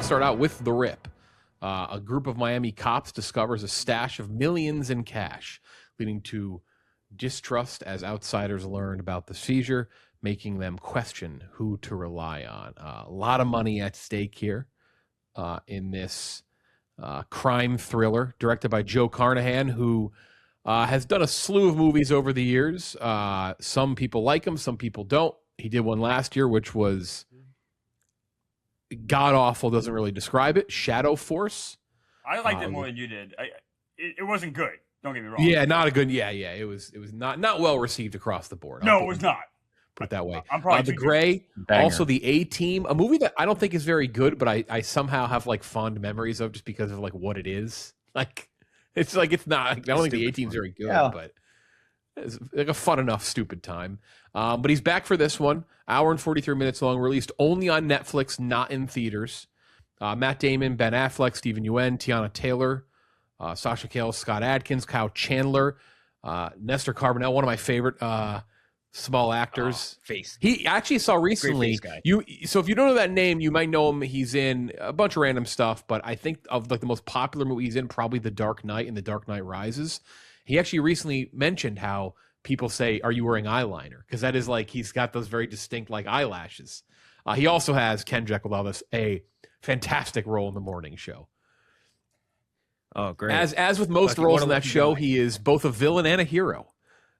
let's start out with The Rip. A group of Miami cops discovers a stash of millions in cash, leading to distrust as outsiders learn about the seizure, making them question who to rely on. A lot of money at stake here in this crime thriller directed by Joe Carnahan, who has done a slew of movies over the years. Some people like him, some people don't. He did one last year, which was god-awful, doesn't really describe it. Shadow Force. I liked it more than you did. It wasn't good. Don't get me wrong. Yeah, not a good. Yeah. It was not well received across the board. No, it was not. Put it that way. I'm probably The Gray, also the A-Team, a movie that I don't think is very good, but I somehow have like fond memories of just because of like what it is. Like it's not. I don't think the A-Team's very good, but it's like a fun enough stupid time. But he's back for this one, hour and 43 minutes long, released only on Netflix, not in theaters. Matt Damon, Ben Affleck, Stephen Yeun, Tiana Taylor, Sasha Cale, Scott Adkins, Kyle Chandler, Nestor Carbonell, one of my favorite small actors. He actually saw recently. So if you don't know that name, you might know him. He's in a bunch of random stuff, but I think of like the most popular movie he's in, probably The Dark Knight and The Dark Knight Rises. He actually recently mentioned how people say, "Are you wearing eyeliner?" Because that is like he's got those very distinct like eyelashes. He also has Kenjac with all this a fantastic role in the morning show. Oh, great! As with most roles in that show, he is both a villain and a hero.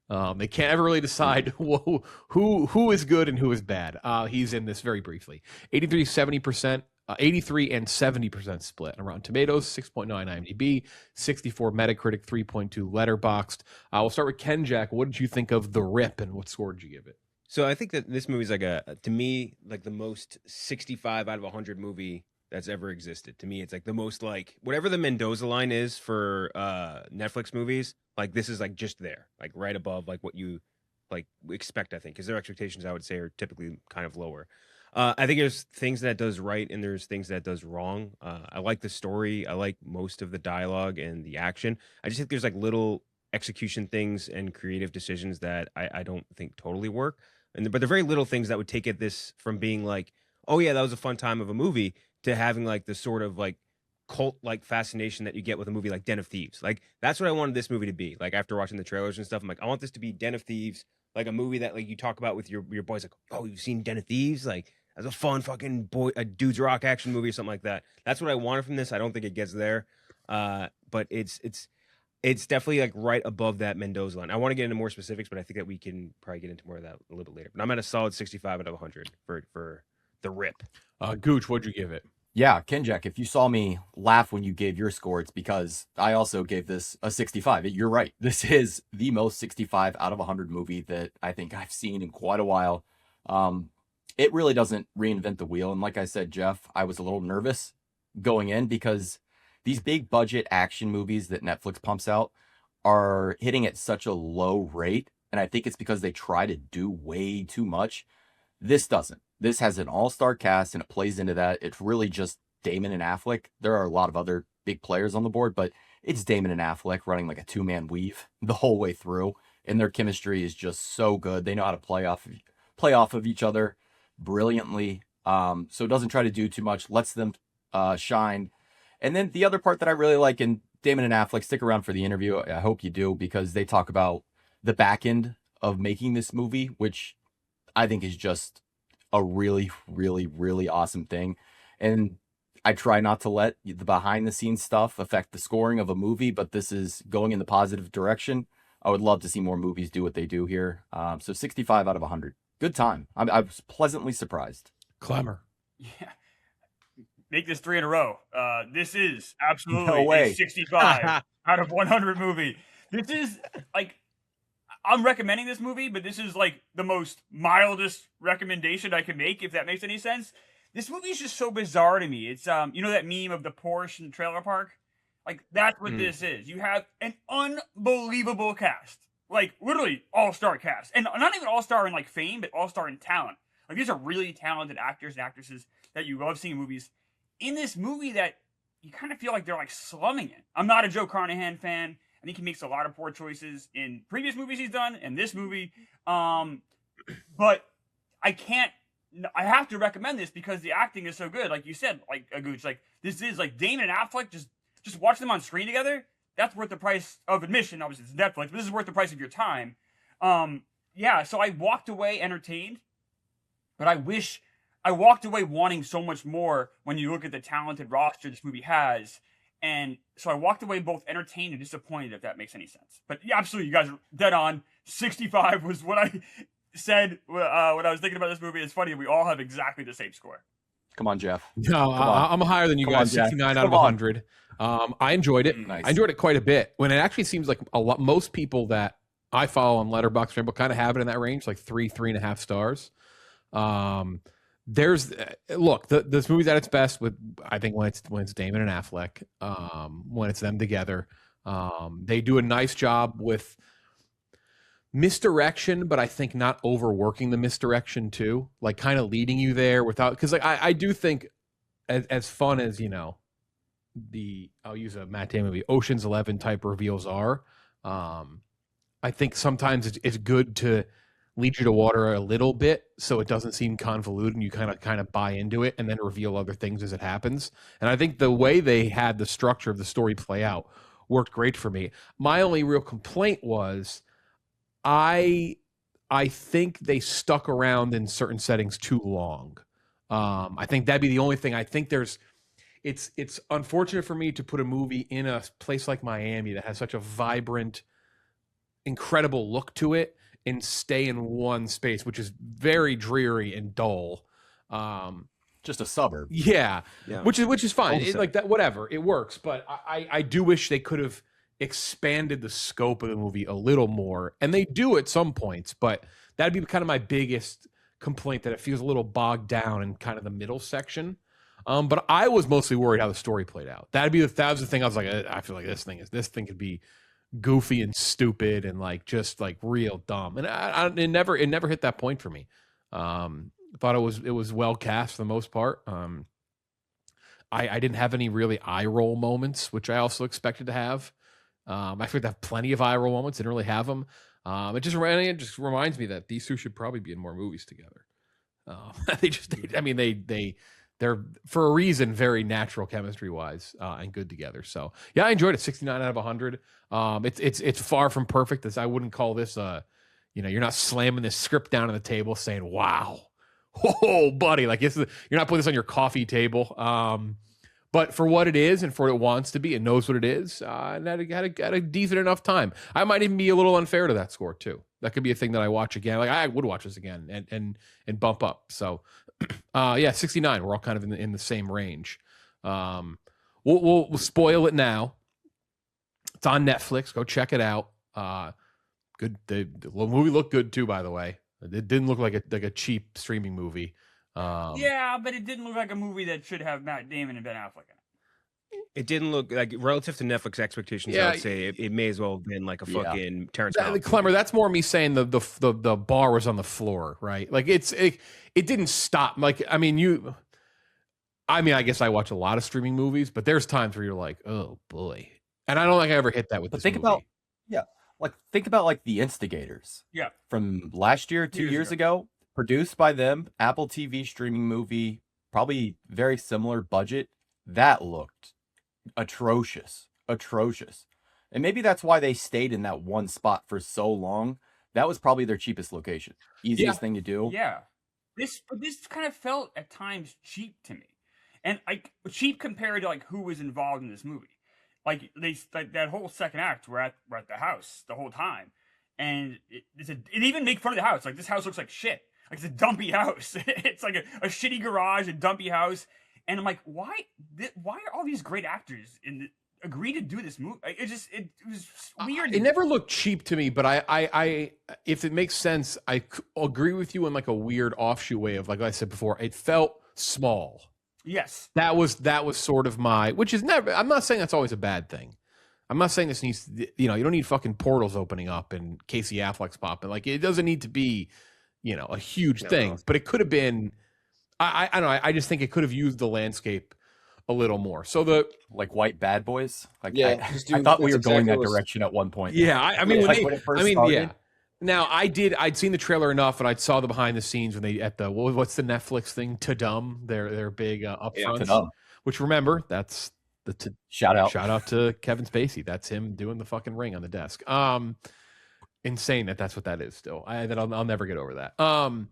They can't ever really decide who is good and who is bad. He's in this very briefly. 70%, 83 and 70% split on Rotten Tomatoes, 6.9 IMDb, 64 Metacritic, 3.2 Letterboxd. We'll start with Kenjac. What did you think of The Rip, and what score did you give it? So I think that this movie is like to me, like the most 65 out of 100 movie that's ever existed. To me, it's like the most like whatever the Mendoza line is for Netflix movies. Like this is like just there, like right above like what you like expect. I think because their expectations, I would say, are typically kind of lower. I think there's things that it does right and there's things that it does wrong. I like the story. I like most of the dialogue and the action. I just think there's like little execution things and creative decisions that I don't think totally work. But they're very little things that would take it this from being like, oh yeah, that was a fun time of a movie to having like the sort of like cult like fascination that you get with a movie like Den of Thieves. Like that's what I wanted this movie to be. Like after watching the trailers and stuff, I'm like, I want this to be Den of Thieves, like a movie that like you talk about with your boys, like, oh, you've seen Den of Thieves? Like as a fun fucking a dude's rock action movie or something like that. That's what I wanted from this. I don't think it gets there. But it's definitely like right above that Mendoza line. I want to get into more specifics, but I think that we can probably get into more of that a little bit later. But I'm at a solid 65 out of 100 for The Rip. Gooch, what'd you give it? Yeah, Kenjac, if you saw me laugh when you gave your score, it's because I also gave this a 65. You're right. This is the most 65 out of 100 movie that I think I've seen in quite a while. It really doesn't reinvent the wheel. And like I said, Jeff, I was a little nervous going in because these big budget action movies that Netflix pumps out are hitting at such a low rate. And I think it's because they try to do way too much. This doesn't. This has an all-star cast and it plays into that. It's really just Damon and Affleck. There are a lot of other big players on the board, but it's Damon and Affleck running like a two-man weave the whole way through. And their chemistry is just so good. They know how to play off of each other brilliantly. So it doesn't try to do too much, lets them shine. And then the other part that I really like, and Damon and Affleck, stick around for the interview. I hope you do, because they talk about the back end of making this movie, which I think is just a really, really, really awesome thing. And I try not to let the behind the scenes stuff affect the scoring of a movie, but this is going in the positive direction. I would love to see more movies do what they do here. So 65 out of 100. Good time. I was pleasantly surprised. Klemmer. Yeah. Make this 3 in a row. This is absolutely a 65 out of 100 movie. This is like, I'm recommending this movie, but this is like the most mildest recommendation I can make, if that makes any sense. This movie is just so bizarre to me. It's, you know that meme of the Porsche in the trailer park? Like, that's what this is. You have an unbelievable cast. Like, literally all-star cast. And not even all-star in, like, fame, but all-star in talent. Like, these are really talented actors and actresses that you love seeing in movies. In this movie that you kind of feel like they're, like, slumming it. I'm not a Joe Carnahan fan. I think he makes a lot of poor choices in previous movies he's done, and this movie. But I can't I have to recommend this because the acting is so good. Like you said, like Gooch, like this is like Damon and Affleck. Just watch them on screen together. That's worth the price of admission. Obviously, it's Netflix, but this is worth the price of your time. Yeah. So I walked away entertained, but I wish I walked away wanting so much more when you look at the talented roster this movie has. And so I walked away both entertained and disappointed, if that makes any sense. But yeah, absolutely, you guys are dead on. 65 was what I said when I was thinking about this movie. It's funny, we all have exactly the same score. Come on, Jeff. No, I'm higher than you guys. 69 out of 100. I enjoyed it. Nice. I enjoyed it quite a bit. When it actually seems like most people that I follow on Letterboxd kind of have it in that range, like 3.5 stars. This movie's at its best with, I think, when it's Damon and Affleck, when it's them together. They do a nice job with misdirection, but I think not overworking the misdirection too, like kind of leading you there without, because like I do think as fun as, you know, I'll use a Matt Damon movie, Ocean's 11 type reveals are, I think sometimes it's good to lead you to water a little bit so it doesn't seem convoluted and you kind of buy into it and then reveal other things as it happens. And I think the way they had the structure of the story play out worked great for me. My only real complaint was I think they stuck around in certain settings too long. I think that'd be the only thing. I think it's unfortunate for me to put a movie in a place like Miami that has such a vibrant, incredible look to it and stay in one space, which is very dreary and dull. Just a suburb. Yeah. Which is fine. Like that, whatever, it works. But I do wish they could have expanded the scope of the movie a little more, and they do at some points, but that'd be kind of my biggest complaint, that it feels a little bogged down in kind of the middle section. But I was mostly worried how the story played out. That was the thing. I was like, I feel like this thing could be goofy and stupid and like just like real dumb, and it never hit that point for me. Thought it was well cast for the most part. I didn't have any really eye roll moments, which I also expected to have. I expect to have plenty of eye roll moments. Didn't really have them. It just reminds me that these two should probably be in more movies together. They're for a reason very natural chemistry wise and good together. So yeah, I enjoyed it. 69 out of 100. It's far from perfect. I wouldn't call this you're not slamming this script down on the table saying, wow, oh buddy, like you're not putting this on your coffee table. But for what it is and for what it wants to be, it knows what it is. And had a decent enough time. I might even be a little unfair to that score too. That could be a thing that I watch again. Like I would watch this again and bump up. So, 69. We're all kind of in the same range. We'll spoil it now. It's on Netflix. Go check it out. Good. The movie looked good too, by the way. It didn't look like a cheap streaming movie. Yeah, but it didn't look like a movie that should have Matt Damon and Ben Affleck in it. It didn't look like, relative to Netflix expectations, I would say it may as well have been like a fucking Terrence Malick. Klemmer, that's more me saying the bar was on the floor, right? Like it didn't stop. Like I guess I watch a lot of streaming movies, but there's times where you're like, oh boy, and I don't think I ever hit that with this movie. Think about like The Instigators. Yeah, from last year, 2 years ago. Produced by them, Apple TV streaming movie, probably very similar budget. That looked atrocious. And maybe that's why they stayed in that one spot for so long. That was probably their cheapest location. Easiest thing to do. Yeah. This kind of felt at times cheap to me. And like cheap compared to like who was involved in this movie. Like that whole second act, we're at the house the whole time. And it even make fun of the house. Like this house looks like shit. Like it's a dumpy house. It's like a shitty garage, a dumpy house. And I'm like, why are all these great actors agree to do this movie? It was weird. It never looked cheap to me, but I if it makes sense, I agree with you in like a weird offshoot way of, like I said before, it felt small. Yes. That was sort of which is never, I'm not saying that's always a bad thing. I'm not saying this needs, you don't need fucking portals opening up and Casey Affleck's popping. Like it doesn't need to be, a huge thing, but it could have been, I don't know. I just think it could have used the landscape a little more. So like White Bad Boys. Like I thought we were going that direction at one point. Yeah. I mean, when it first started, Now I'd seen the trailer enough, and I saw the behind the scenes when they at the what's the Netflix thing? Tudum, their big upfronts. Yeah, which remember that's the shout out to Kevin Spacey. That's him doing the fucking ring on the desk. Insane that's what that is. Still, I'll never get over that. The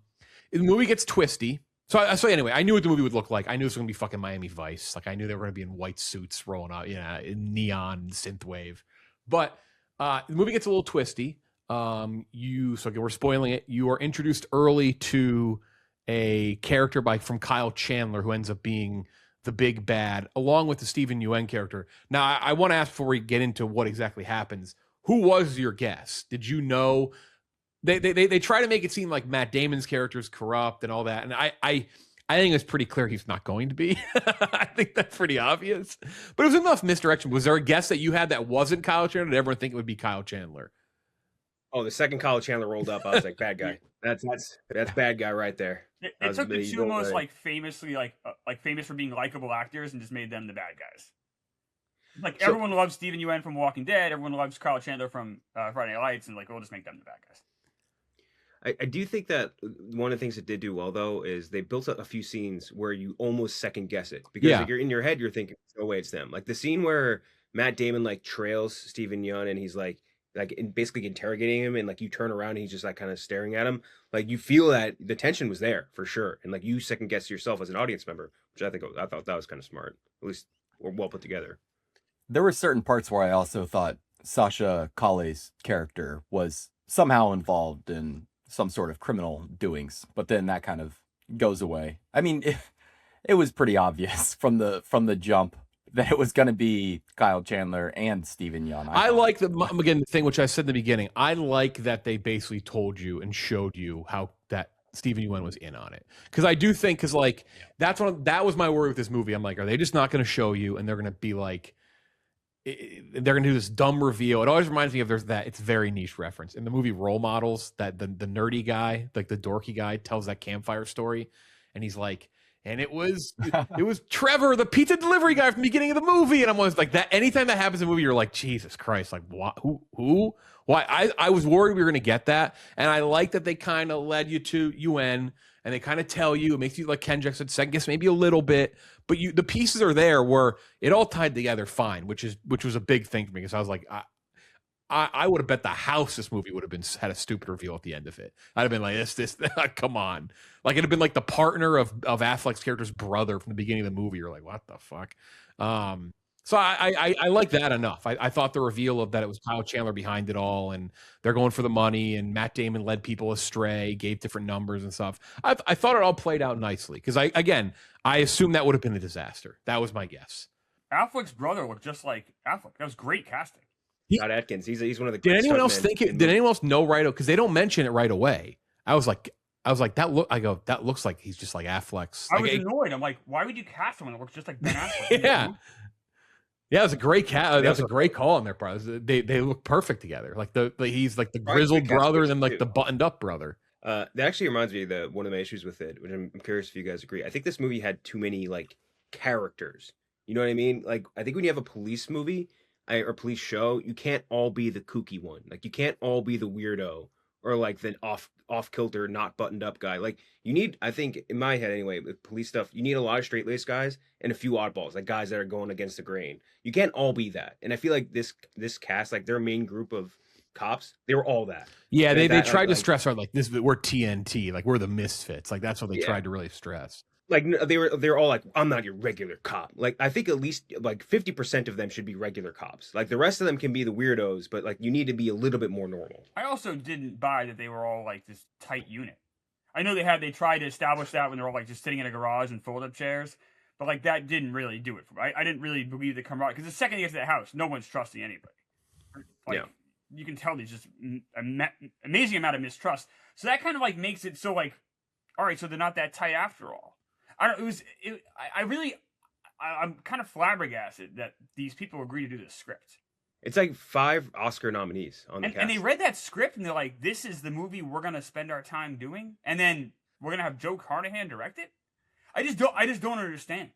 movie gets twisty. So anyway, I knew what the movie would look like. I knew it was going to be fucking Miami Vice. Like I knew they were going to be in white suits rolling out, in neon synthwave. But the movie gets a little twisty. We're spoiling it. You are introduced early to a character from Kyle Chandler who ends up being the big bad, along with the Steven Yeun character. Now, I want to ask before we get into what exactly happens. Who was your guess? Did you know? They try to make it seem like Matt Damon's character is corrupt and all that, and I think it's pretty clear he's not going to be. I think that's pretty obvious. But it was enough misdirection. Was there a guess that you had that wasn't Kyle Chandler? Did everyone think it would be Kyle Chandler? Oh, the second Kyle Chandler rolled up, I was like, bad guy. That's bad guy right there. It took the two most famously famous for being likable actors and just made them the bad guys. Like everyone loves Steven Yeun from Walking Dead. Everyone loves Kyle Chandler from Friday Night Lights, and we'll just make them the bad guys. I do think that one of the things it did do well, though, is they built up a few scenes where you almost second guess it. Because you're in your head, you're thinking, no way, it's them. Like the scene where Matt Damon trails Steven Yeun and he's basically interrogating him, and you turn around and he's just kind of staring at him. You feel that the tension was there for sure. And you second guess yourself as an audience member, which I thought that was kind of smart. At least well put together. There were certain parts where I also thought Sasha Calle's character was somehow involved in some sort of criminal doings, but then that kind of goes away. I mean, it was pretty obvious from the jump that it was going to be Kyle Chandler and Steven Yeun. I like the thing which I said in the beginning. I like that they basically told you and showed you how that Steven Yeun was in on it, because I do think that was my worry with this movie. I'm like, are they just not going to show you and they're going to be they're going to do this dumb reveal? It always reminds me of it's very niche reference in the movie Role Models, that the nerdy guy, the dorky guy, tells that campfire story, and he's like, and it was Trevor, the pizza delivery guy from the beginning of the movie, and I'm always like that. Anytime that happens in a movie, you're like, Jesus Christ, what? Who? Why? I was worried we were going to get that, and I like that they kind of led you to UN, and they kind of tell you, it makes you, like Kenjac said, second guess maybe a little bit, but the pieces are there where it all tied together fine, which was a big thing for me, because I was like, I would have bet the house this movie would have had a stupid reveal at the end of it. I'd have been like, this, come on. It'd have been like the partner of Affleck's character's brother from the beginning of the movie. You're like, what the fuck? So I like that enough. I thought the reveal of that it was Kyle Chandler behind it all, and they're going for the money, and Matt Damon led people astray, gave different numbers and stuff. I thought it all played out nicely, because I assumed that would have been a disaster. That was my guess. Affleck's brother looked just like Affleck. That was great casting. Scott Adkins, he's one of the. Did anyone else think it? Did anyone else know right? Because they don't mention it right away. I was like, that looks like he's just like Affleck's. I was annoyed. I'm like, why would you cast someone that looks just like Ben Affleck? Yeah. Yeah, it was a great that was a great call on their part. They look perfect together. He's like the grizzled brother and then the buttoned up brother. That actually reminds me of one of my issues with it, which I'm curious if you guys agree. I think this movie had too many characters. You know what I mean? I think when you have a police movie or police show, you can't all be the kooky one. You can't all be the weirdo or the off kilter, not buttoned up guy. You need, I think in my head anyway, with police stuff, you need a lot of straight laced guys and a few oddballs, guys that are going against the grain. You can't all be that. And I feel like this cast, their main group of cops, they were all that. Yeah, they tried to stress hard this. We're TNT, we're the misfits. That's what they tried to really stress. They were all like, I'm not your regular cop. I think at least 50% of them should be regular cops. The rest of them can be the weirdos, but you need to be a little bit more normal. I also didn't buy that they were all this tight unit. I know they tried to establish that when they were all just sitting in a garage in fold-up chairs, but that didn't really do it for me. I didn't really believe the camaraderie, because the second they get to that house, no one's trusting anybody. You can tell there's just amazing amount of mistrust. So that kind of makes it so all right, so they're not that tight after all. I'm kind of flabbergasted that these people agreed to do this script. It's 5 Oscar nominees on the cast. And they read that script and they're like, this is the movie we're going to spend our time doing? And then we're going to have Joe Carnahan direct it? I just don't understand.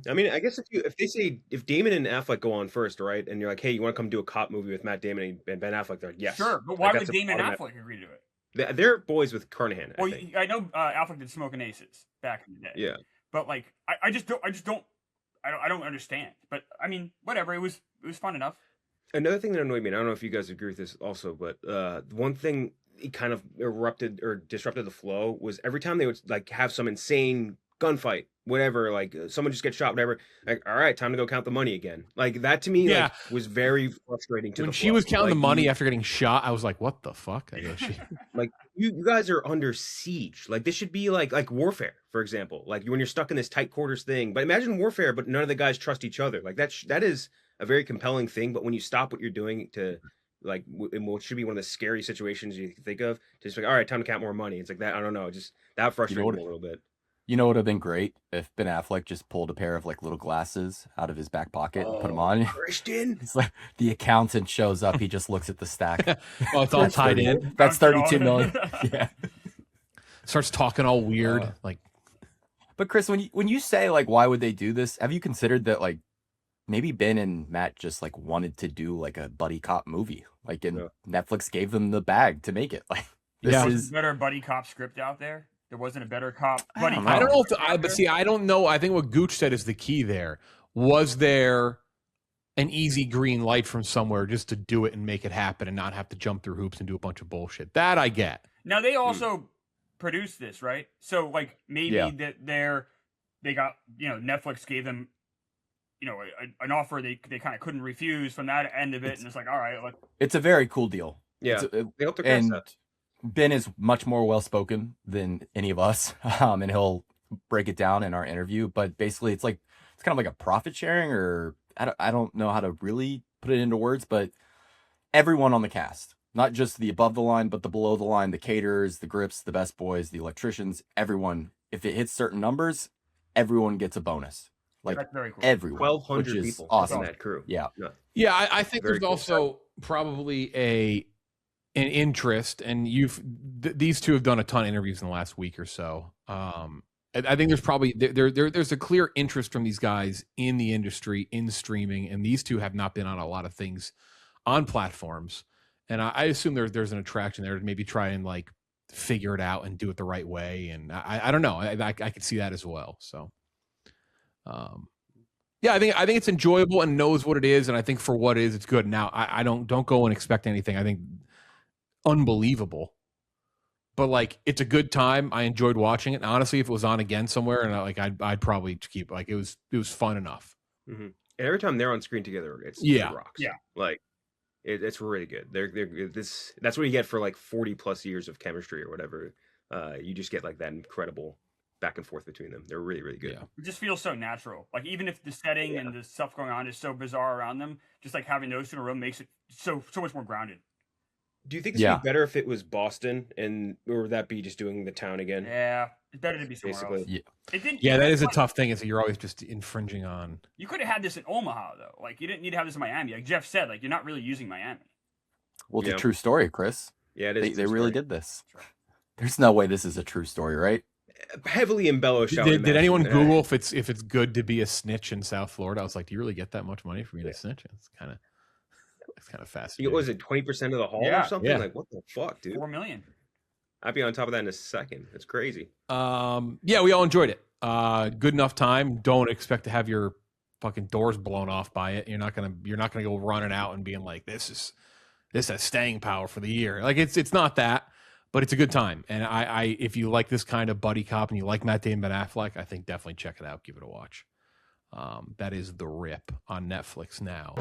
I mean, I guess if Damon and Affleck go on first, right, and you're like, hey, you want to come do a cop movie with Matt Damon and Ben Affleck? They're like, yes. Sure, but why would Damon and Affleck agree to it? They're boys with Carnahan. Well, I know Affleck did Smoking Aces back in the day. Yeah, but like, I don't understand. But I mean, whatever. It was fun enough. Another thing that annoyed me, and I don't know if you guys agree with this also, but one thing it kind of erupted or disrupted the flow was every time they would like have some insane gunfight, whatever, like someone just gets shot, whatever, like, all right, time to go count the money again. Like that to me, like, was very frustrating. When she was counting the money after getting shot, I was like, what the fuck? I go, like you guys are under siege. Like this should be like warfare, for example, like when you're stuck in this tight quarters thing. But imagine warfare, but none of the guys trust each other. Like that is a very compelling thing. But when you stop what you're doing to like in what should be one of the scary situations you think of, just like, all right, time to count more money. It's like that. I don't know. Just that frustrated me a little bit. You know what would have been great if Ben Affleck just pulled a pair of like little glasses out of his back pocket and put them on. Christian, it's like the accountant shows up. He just looks at the stack. Oh, it's all tied in. That's 32 million. Yeah. Starts talking all weird, like. But Chris, when you say like, why would they do this? Have you considered that like maybe Ben and Matt just like wanted to do like a buddy cop movie, like, and Netflix gave them the bag to make it. Like, this is better buddy cop script out there. There wasn't a better cop. Buddy cop. I don't know but see, I don't know. I think what Gooch said is the key there. Was there an easy green light from somewhere just to do it and make it happen and not have to jump through hoops and do a bunch of bullshit? That I get. Now they also produced this, right? So like maybe that they got, Netflix gave them, an offer they kind of couldn't refuse from that end of it, and it's like, all right, it's a very cool deal. Yeah, they hope to Ben is much more well-spoken than any of us, and he'll break it down in our interview. But basically, it's kind of like a profit sharing, or I don't know how to really put it into words, but everyone on the cast, not just the above the line, but the below the line, the caterers, the grips, the best boys, the electricians, everyone. If it hits certain numbers, everyone gets a bonus. Like that's very cool. Everyone, 1,200 people, awesome. On that crew. Yeah. I think there's also probably an interest, and these two have done a ton of interviews in the last week or so. I think there's probably there's a clear interest from these guys in the industry, in streaming, and these two have not been on a lot of things on platforms. And I assume there's an attraction there to maybe try and like figure it out and do it the right way. And I don't know. I could see that as well. So, I think it's enjoyable and knows what it is, and I think for what it is, it's good. Now I don't go and expect anything. I think unbelievable, but like it's a good time. I enjoyed watching it. And honestly, if it was on again somewhere, and I'd probably keep it was fun enough. Mm-hmm. And every time they're on screen together, it rocks. Yeah, like it's really good. That's what you get for like 40 plus years of chemistry or whatever. You just get like that incredible back and forth between them. They're really, really good. Yeah. It just feels so natural. Like even if the setting and the stuff going on is so bizarre around them, just like having those two in a room makes it so much more grounded. Do you think it's be better if it was Boston, or would that be just doing the town again? Yeah, it's better to be somewhere else. Yeah, that is a tough thing. Is that you're always just infringing on. You could have had this in Omaha though. Like you didn't need to have this in Miami. Like Jeff said, like you're not really using Miami. Well, it's a true story, Chris. Yeah, it is. They really did this. Right. There's no way this is a true story, right? Heavily embellished. Did anyone Google if it's good to be a snitch in South Florida? I was like, do you really get that much money for being a snitch? It's kind of fascinating. Was it 20% of the haul or something? Like what the fuck, dude? $4 million. I'd be on top of that in a second. It's crazy. We all enjoyed it. Good enough time. Don't expect to have your fucking doors blown off by it. You're not gonna go running out and being like, this has staying power for the year. Like it's not that, but it's a good time. And I if you like this kind of buddy cop and you like Matt Damon, Ben Affleck, I think definitely check it out. Give it a watch. That is The Rip on Netflix now.